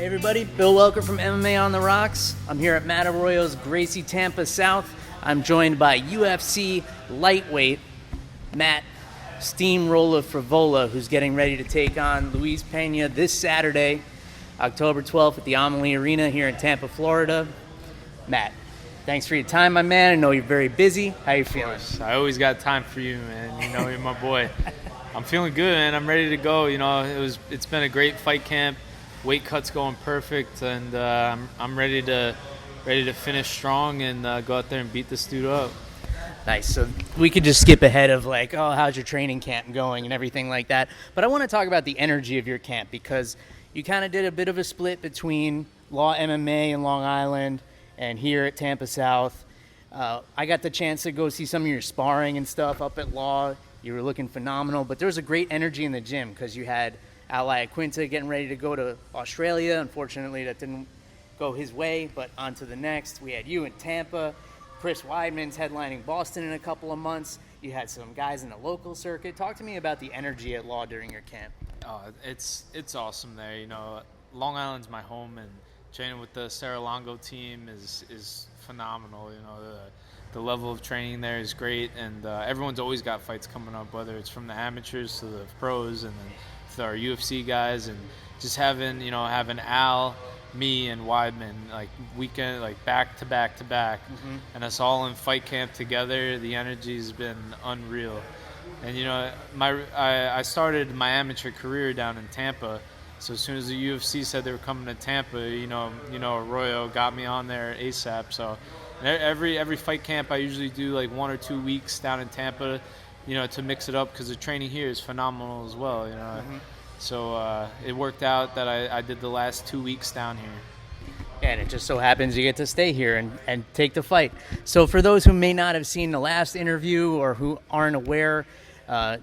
everybody, Bill Welker from MMA on the Rocks. I'm here at Matt Arroyo's Gracie, Tampa South. I'm joined by UFC lightweight Matt Steamroller Frevola, who's getting ready to take on Luis Pena this Saturday, October 12th at the Amalie Arena here in Tampa, Florida. Matt, thanks for your time, my man. I know you're very busy. How you feeling? I always got time for you, man. You know, you're my boy. I'm feeling good, man. I'm ready to go. You know, it's been a great fight camp. Weight cut's going perfect, and I'm ready to finish strong and go out there and beat this dude up. Nice. So we could just skip ahead of like, oh, how's your training camp going and everything like that. But I want to talk about the energy of your camp, because you kind of did a bit of a split between Law MMA in Long Island and here at Tampa South. I got the chance to go see some of your sparring and stuff up at Law. You were looking phenomenal, but there was a great energy in the gym because you had Ally Quinta getting ready to go to Australia. Unfortunately, that didn't go his way, but on to the next. We had you in Tampa. Chris Weidman's headlining Boston in a couple of months. You had some guys in the local circuit. Talk to me about the energy at Law during your camp. It's awesome there. You know, Long Island's my home, and training with the Serra-Longo team is phenomenal. You know, the level of training there is great, and everyone's always got fights coming up, whether it's from the amateurs to the pros, and then to our UFC guys, and just having Al, me, and Weidman weekend, back to back to back, and us all in fight camp together. The energy's been unreal. And you know, I started my amateur career down in Tampa, so as soon as the UFC said they were coming to Tampa, you know Arroyo got me on there ASAP. So every fight camp I usually do 1 or 2 weeks down in Tampa, you know, to mix it up, because the training here is phenomenal as well, you know. So it worked out that I did the last 2 weeks down here. And it just so happens you get to stay here and take the fight. So for those who may not have seen the last interview or who aren't aware,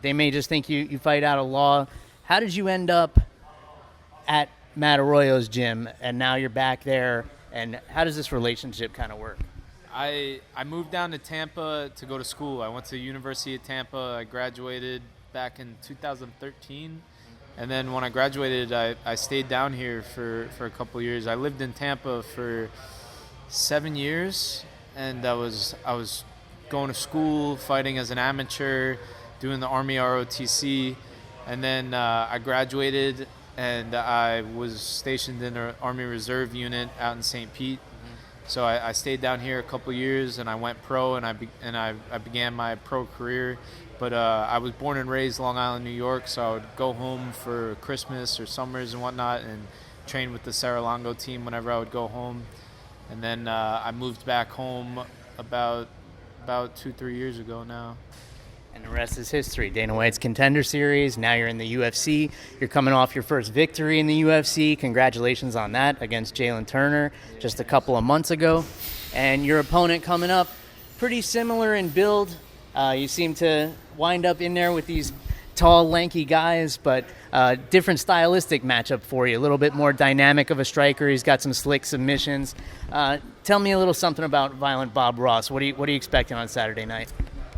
they may just think you fight out of Law. How did you end up at Matt Arroyo's gym, and now you're back there, and how does this relationship kind of work? I moved down to Tampa to go to school. I went to the University of Tampa. I graduated back in 2013. And then when I graduated, I stayed down here for a couple of years. I lived in Tampa for 7 years, and I was going to school, fighting as an amateur, doing the Army ROTC. And then I graduated, and I was stationed in an Army Reserve unit out in St. Pete. So I stayed down here a couple of years, and I went pro, and I began my pro career. But I was born and raised Long Island, New York, so I would go home for Christmas or summers and whatnot and train with the Serra-Longo team whenever I would go home. And then I moved back home about 2-3 years ago now. And the rest is history. Dana White's Contender Series. Now you're in the UFC. You're coming off your first victory in the UFC. Congratulations on that against Jalen Turner just a couple of months ago. And your opponent coming up, pretty similar in build. You seem to wind up in there with these tall, lanky guys, but different stylistic matchup for you. A little bit more dynamic of a striker. He's got some slick submissions. Tell me a little something about Violent Bob Ross. What are you expecting on Saturday night?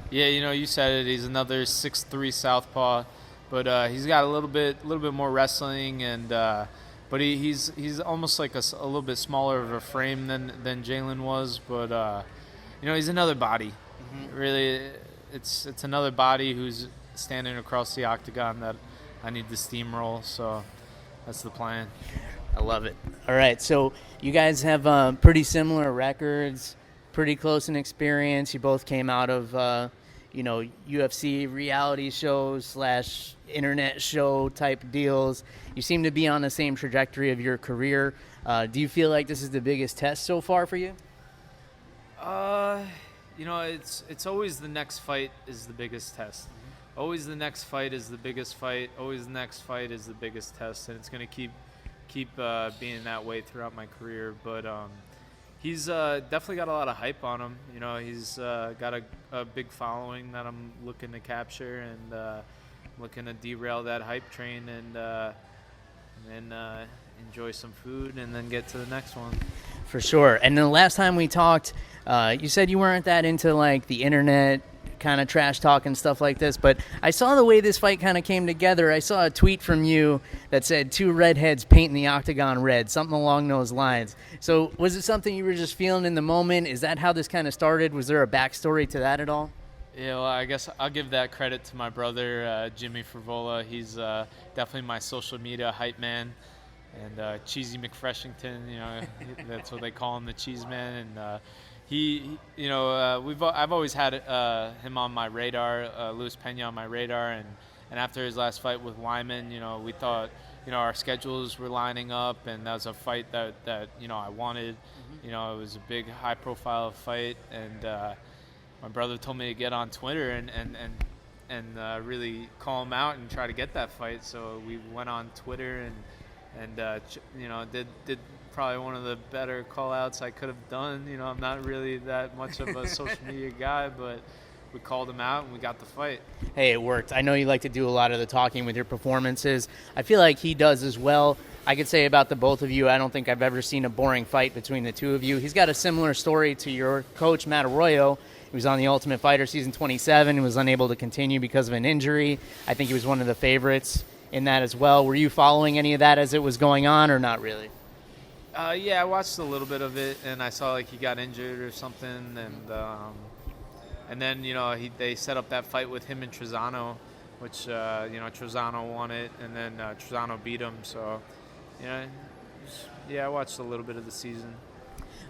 Yeah, you know, you said it. He's another 6'3" southpaw, but he's got a little bit more wrestling, and but he's almost like a little bit smaller of a frame than Jalen was. But you know, he's another body. Really, it's another body who's standing across the octagon that I need to steamroll. So that's the plan. I love it. All right, so you guys have pretty similar records, pretty close in experience. You both came out of UFC reality shows / internet show type deals. You seem to be on the same trajectory of your career. Do you feel like this is the biggest test so far for you? You know, it's always the next fight is the biggest test. Always the next fight is the biggest fight. Always the next fight is the biggest test, and it's going to keep being that way throughout my career. But he's definitely got a lot of hype on him. You know, he's got a big following that I'm looking to capture, and looking to derail that hype train and enjoy some food and then get to the next one. For sure. And the last time we talked, you said you weren't that into like the internet kind of trash talk and stuff like this, but I saw the way this fight kind of came together. I saw a tweet from you that said 2 redheads painting the octagon red, something along those lines. So was it something you were just feeling in the moment? Is that how this kind of started? Was there a backstory to that at all? Yeah, well, I guess I'll give that credit to my brother, Jimmy Frevola. He's definitely my social media hype man. And Cheesy McFreshington, that's what they call him, the Cheese Man. And I've always had him on my radar, Luis Pena on my radar. And after his last fight with Wyman, we thought, our schedules were lining up, and that was a fight that I wanted. It was a big, high-profile fight, and my brother told me to get on Twitter and really call him out and try to get that fight. So we went on Twitter and did probably one of the better call-outs I could have done. I'm not really that much of a social media guy, but we called him out and we got the fight. Hey, it worked. I know you like to do a lot of the talking with your performances. I feel like he does as well. I could say about the both of you, I don't think I've ever seen a boring fight between the two of you. He's got a similar story to your coach, Matt Arroyo. He was on the Ultimate Fighter season 27 and was unable to continue because of an injury. I think he was one of the favorites in that as well. Were you following any of that as it was going on, or not really? Yeah, I watched a little bit of it, and I saw he got injured or something, and then they set up that fight with him and Trezano, which Trezano won it, and then Trezano beat him. So I watched a little bit of the season.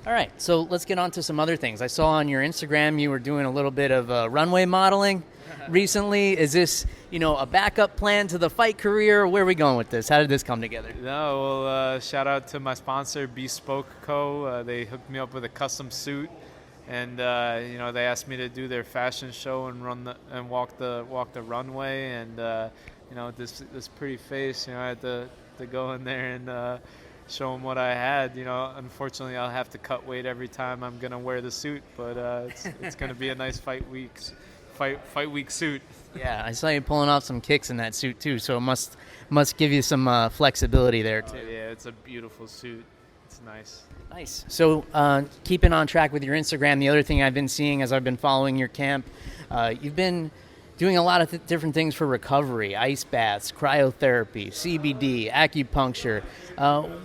All right, so let's get on to some other things. I saw on your Instagram you were doing a little bit of runway modeling recently. Is this, a backup plan to the fight career? Where are we going with this? How did this come together? No, well, shout out to my sponsor, Bespoke Co. They hooked me up with a custom suit, and they asked me to do their fashion show and walk the runway, and this pretty face, I had to go in there and show them what I had. Unfortunately, I'll have to cut weight every time I'm gonna wear the suit, but it's gonna be a nice fight week suit. Yeah, I saw you pulling off some kicks in that suit too, so it must give you some flexibility there too. Yeah, it's a beautiful suit. It's nice. Nice. So keeping on track with your Instagram, the other thing I've been seeing as I've been following your camp, you've been doing a lot of different things for recovery: ice baths, cryotherapy, CBD, acupuncture.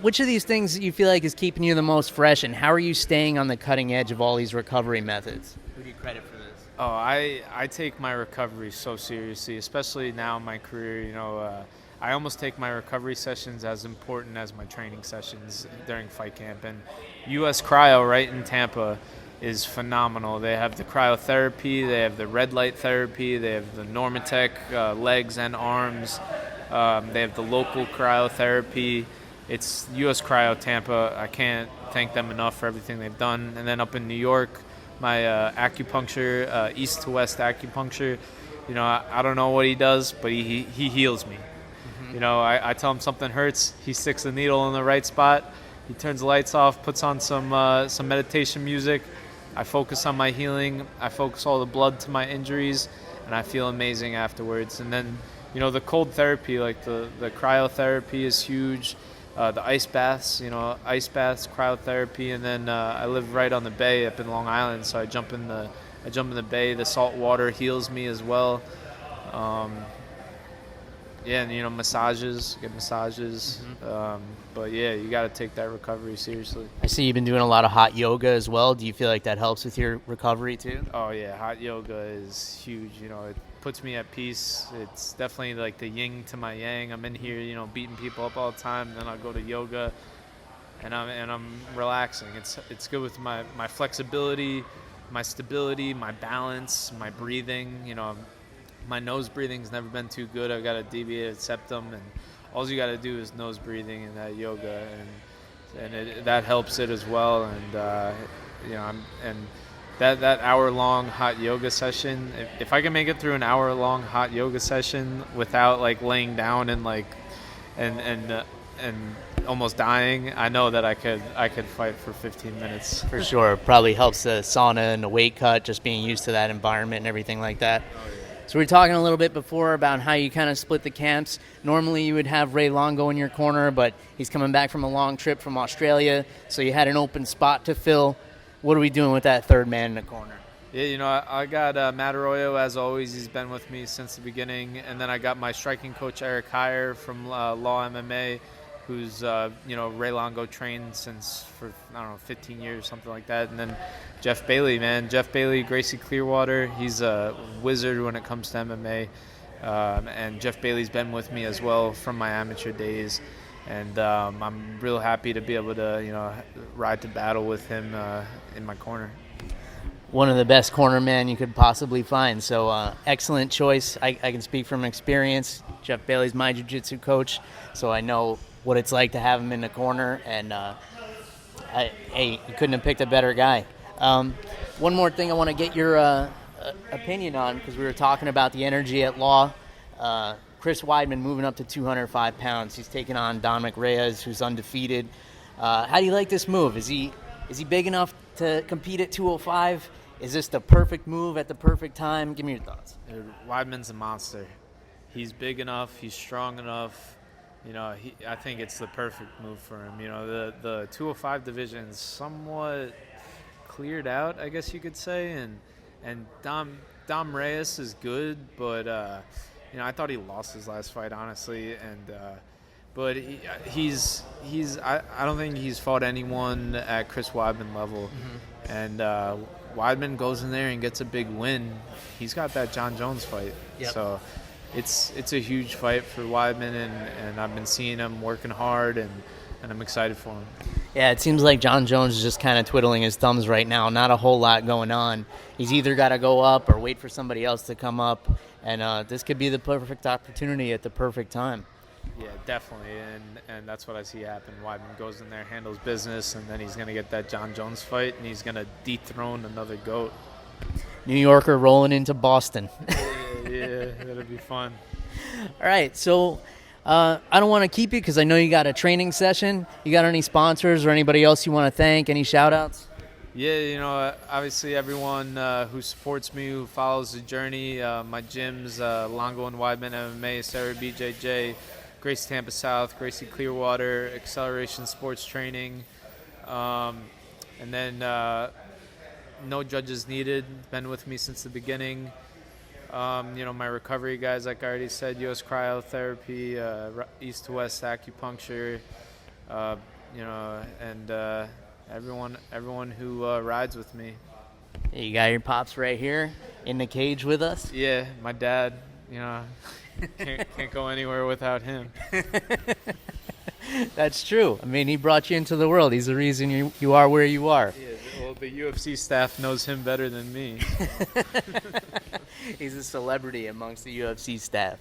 Which of these things you feel like is keeping you the most fresh, and how are you staying on the cutting edge of all these recovery methods? Who do you credit for this? Oh, I take my recovery so seriously, especially now in my career. I almost take my recovery sessions as important as my training sessions during fight camp. And US Cryo right in Tampa is phenomenal. They have the cryotherapy, they have the red light therapy, they have the Normatec legs and arms, they have the local cryotherapy. It's US Cryo Tampa. I can't thank them enough for everything they've done. And then up in New York, my acupuncture, east to west acupuncture, I don't know what he does, but he heals me. Mm-hmm. I tell him something hurts, he sticks the needle in the right spot, he turns the lights off, puts on some meditation music. I focus on my healing, I focus all the blood to my injuries, and I feel amazing afterwards. And then, the cold therapy, like the cryotherapy is huge. The ice baths, cryotherapy, and then I live right on the bay up in Long Island, so I jump in the bay. The salt water heals me as well. And massages, get massages. Mm-hmm. But yeah, you got to take that recovery seriously. I see you've been doing a lot of hot yoga as well. Do you feel like that helps with your recovery too? Oh yeah, hot yoga is huge. It puts me at peace. It's definitely like the yin to my yang. I'm in here, beating people up all the time. Then I'll go to yoga, and I'm relaxing. It's good with my flexibility, my stability, my balance, my breathing. My nose breathing's never been too good. I've got a deviated septum, and all you got to do is nose breathing in that yoga, and that helps it as well. And that hour-long hot yoga session, if I can make it through an hour-long hot yoga session without laying down and almost dying, I know that I could fight for 15 minutes. For sure. Probably helps the sauna and the weight cut, just being used to that environment and everything like that. Oh, yeah. So we were talking a little bit before about how you kind of split the camps. Normally you would have Ray Longo in your corner, but he's coming back from a long trip from Australia, so you had an open spot to fill. What are we doing with that third man in the corner? Yeah, I got Matt Arroyo, as always. He's been with me since the beginning. And then I got my striking coach, Eryk Heyer, from Law MMA, who's, Ray Longo trained since for, 15 years, something like that. And then Jeff Bailey, man. Jeff Bailey, Gracie Clearwater. He's a wizard when it comes to MMA. And Jeff Bailey's been with me as well from my amateur days. And I'm real happy to be able to, ride to battle with him in my corner. One of the best cornermen you could possibly find. So excellent choice. I can speak from experience. Jeff Bailey's my jiu-jitsu coach, so I know what it's like to have him in the corner. And you couldn't have picked a better guy. One more thing I want to get your opinion on, because we were talking about the energy at Law. Chris Weidman moving up to 205 pounds. He's taking on Dominic Reyes, who's undefeated. How do you like this move? Is he big enough to compete at 205? Is this the perfect move at the perfect time? Give me your thoughts. Dude, Weidman's a monster. He's big enough. He's strong enough. I think it's the perfect move for him. The 205 division is somewhat cleared out, I guess you could say. And Dom Reyes is good, but I thought he lost his last fight, honestly. But he's I don't think he's fought anyone at Chris Weidman level. Mm-hmm. And Weidman goes in there and gets a big win. He's got that John Jones fight. Yep. So it's a huge fight for Weidman, and I've been seeing him working hard, and I'm excited for him. Yeah, it seems like John Jones is just kind of twiddling his thumbs right now. Not a whole lot going on. He's either got to go up or wait for somebody else to come up. And this could be the perfect opportunity at the perfect time. Yeah, definitely, and that's what I see happen. Weidman goes in there, handles business, and then he's going to get that John Jones fight, and he's going to dethrone another GOAT. New Yorker rolling into Boston. Yeah, that'll be fun. All right, so I don't want to keep you because I know you got a training session. You got any sponsors or anybody else you want to thank? Any shout-outs? Yeah, obviously everyone who supports me, who follows the journey, my gyms, Longo and Weidman MMA, Sarah BJJ, Gracie Tampa South, Gracie Clearwater, Acceleration Sports Training, and then No Judges Needed, been with me since the beginning. My recovery guys, like I already said, US Cryotherapy, East to West Acupuncture, and everyone who rides with me. You got your pops right here in the cage with us. Yeah, my dad. Can't go anywhere without him. That's true. I mean, he brought you into the world. He's the reason you are where you are. Yeah, well, the UFC staff knows him better than me. He's a celebrity amongst the UFC staff.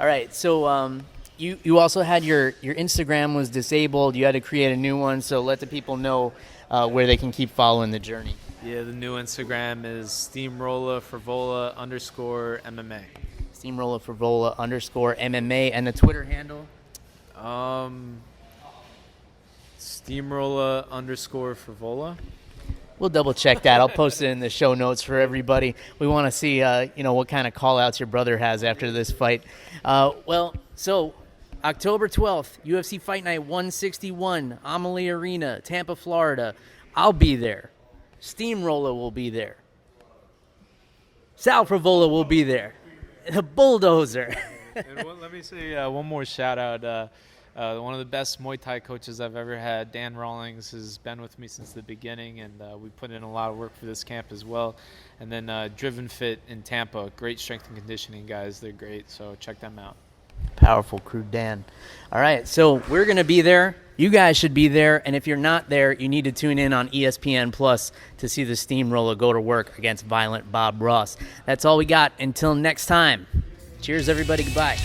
All right, so you also had your Instagram was disabled. You had to create a new one, so let the people know where they can keep following the journey. Yeah, the new Instagram is Steamroller Frevola _MMA. Steamroller Frevola _MMA, and the Twitter handle? Steamroller _Frevola. We'll double check that. I'll post it in the show notes for everybody. We want to see, what kind of call-outs your brother has after this fight. So October 12th, UFC Fight Night 161, Amalie Arena, Tampa, Florida. I'll be there. Steamroller will be there. Sal Frevola will be there. The Bulldozer. And let me say one more shout-out. One of the best Muay Thai coaches I've ever had, Dan Rawlings, has been with me since the beginning, and we put in a lot of work for this camp as well. And then Driven Fit in Tampa, great strength and conditioning guys. They're great, so check them out. Powerful crew, Dan. All right, so we're going to be there. You guys should be there, and if you're not there, you need to tune in on ESPN Plus to see the Steamroller go to work against Violent Bob Ross. That's all we got. Until next time. Cheers, everybody. Goodbye.